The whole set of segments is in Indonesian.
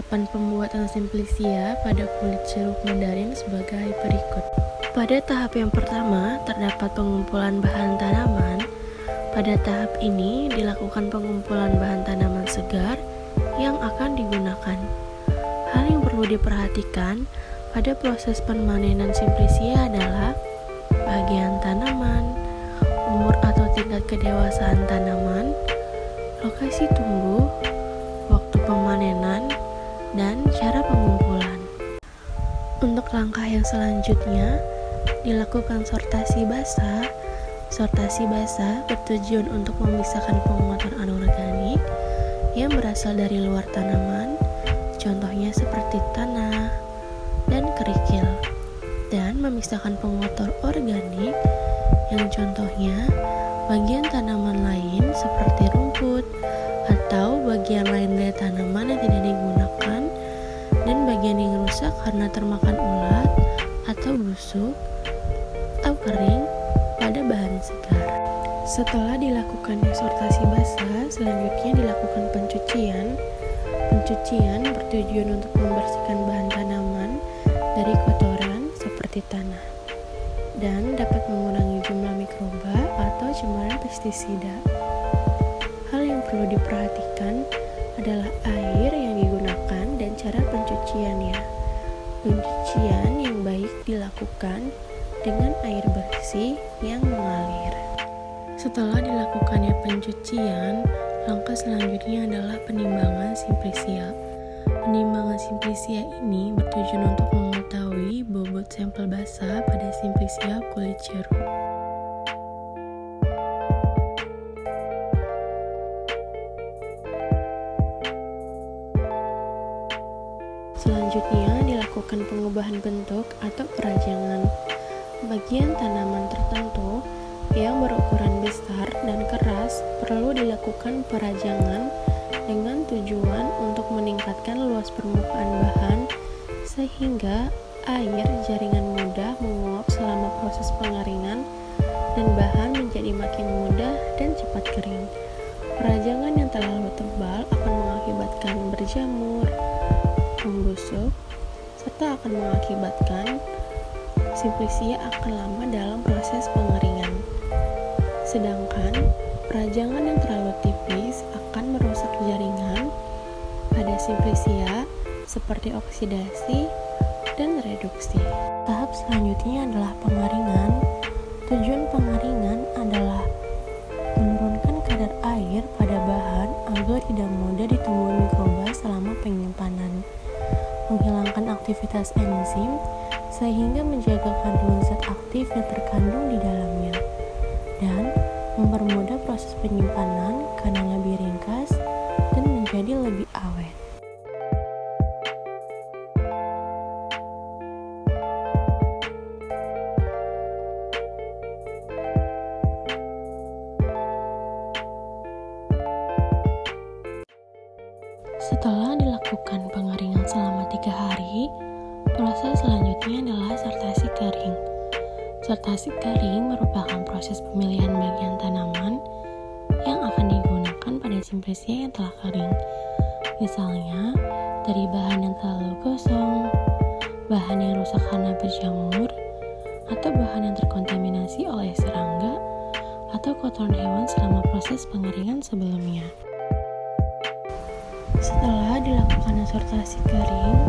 tahapan pembuatan simplisia pada kulit jeruk mandarin sebagai berikut. Pada tahap yang pertama, terdapat pengumpulan bahan tanaman. Pada tahap ini dilakukan pengumpulan bahan tanaman segar yang akan digunakan. Hal yang perlu diperhatikan pada proses pemanenan simplisia adalah bagian tanaman, umur atau tingkat kedewasaan tanaman, lokasi tumbuh, waktu pemanenan, dan cara pengumpulan. Untuk langkah yang selanjutnya, dilakukan sortasi basah. Sortasi basah bertujuan untuk memisahkan penguatan anorganik yang berasal dari luar tanaman, contohnya seperti tanah dan kerikil, dan memisahkan pengotor organik yang contohnya bagian tanaman lain seperti rumput atau bagian lain dari tanaman yang tidak digunakan, dan bagian yang rusak karena termakan ulat atau busuk atau kering pada bahan segar. Setelah dilakukannya sortasi basah, selanjutnya dilakukan pencucian. Pencucian bertujuan untuk membersihkan bahan tanaman dari kotoran seperti tanah dan dapat mengurangi jumlah mikroba atau cemaran pestisida. Hal yang perlu diperhatikan adalah air yang digunakan dan cara pencuciannya. Pencucian yang baik dilakukan dengan air bersih yang mengalir. Setelah dilakukannya pencucian, langkah selanjutnya adalah penimbangan simplisia. Penimbangan simplisia ini bertujuan untuk mengetahui bobot sampel basah pada simplisia kulit jeruk. Selanjutnya dilakukan pengubahan bentuk atau perajangan. Bagian tanaman tertentu yang berukuran besar dan keras perlu dilakukan perajangan dengan tujuan untuk meningkatkan luas permukaan bahan sehingga air jaringan mudah menguap selama proses pengeringan dan bahan menjadi makin mudah dan cepat kering. Perajangan yang terlalu tebal akan mengakibatkan berjamur, membusuk, serta akan mengakibatkan simplisia akan lama dalam proses pengeringan. Sedangkan perajangan yang terlalu tipis akan merusak jaringan pada simplisia seperti oksidasi dan reduksi. Tahap selanjutnya adalah pengeringan. Tujuan pengeringan adalah menurunkan kadar air pada bahan agar tidak mudah ditumbuhi mikroba selama penyimpanan, menghilangkan aktivitas enzim sehingga menjaga kandungan zat aktif yang terkandung di dalamnya, dan mempermudah proses penyimpanan karena lebih ringkas dan menjadi lebih awet. Setelah dilakukan pengeringan selama 3 hari, proses selanjutnya adalah sortasi kering. Sortasi kering merupakan proses pemilihan bagian tanaman yang akan digunakan pada simplisia yang telah kering. Misalnya, dari bahan yang terlalu gosong, bahan yang rusak karena berjamur, atau bahan yang terkontaminasi oleh serangga atau kotoran hewan selama proses pengeringan sebelumnya. Setelah dilakukan sortasi kering,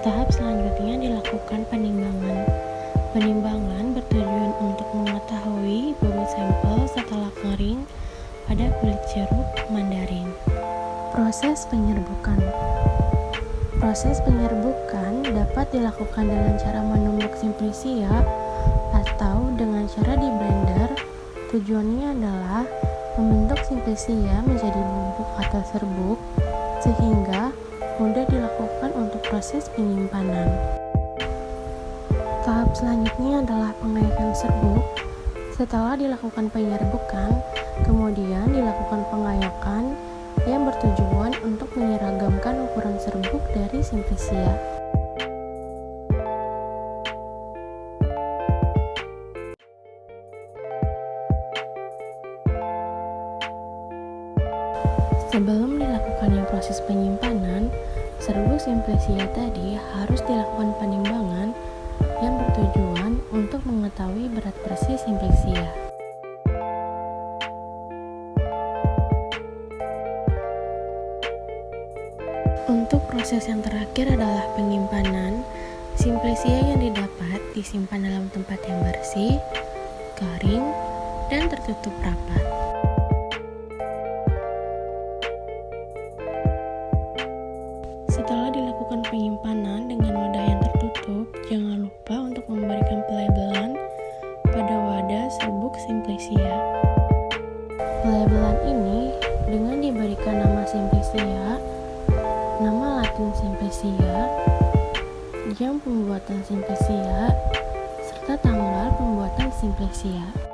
tahap selanjutnya dilakukan penimbangan. Penimbangan bertujuan untuk mengetahui bobot sampel setelah kering pada kulit jeruk mandarin. Proses penyerbukan. Proses penyerbukan dapat dilakukan dengan cara menumbuk simplisia atau dengan cara di blender. Tujuannya adalah membentuk simplisia menjadi bubuk atau serbuk sehingga mudah dilakukan untuk proses penyimpanan. Tahap selanjutnya adalah pengayakan serbuk. Setelah dilakukan penyerbukan, kemudian dilakukan pengayakan yang bertujuan untuk menyeragamkan ukuran serbuk dari simplisia. Sebelum dilakukannya proses penyimpanan, Serbuk simplisia tadi harus dilakukan penimbangan yang bertujuan untuk mengetahui berat bersih simplisia. Untuk proses yang terakhir adalah penyimpanan. Simplisia yang didapat disimpan dalam tempat yang bersih, garing, dan tertutup rapat. Setelah dilakukan penyimpanan dengan wadah yang tertutup, jangan lupa untuk memberikan pelabelan pada wadah serbuk simplisia. Pelabelan ini dengan diberikan nama simplisia, nama Latin simplisia, jam pembuatan simplisia, serta tanggal pembuatan simplisia.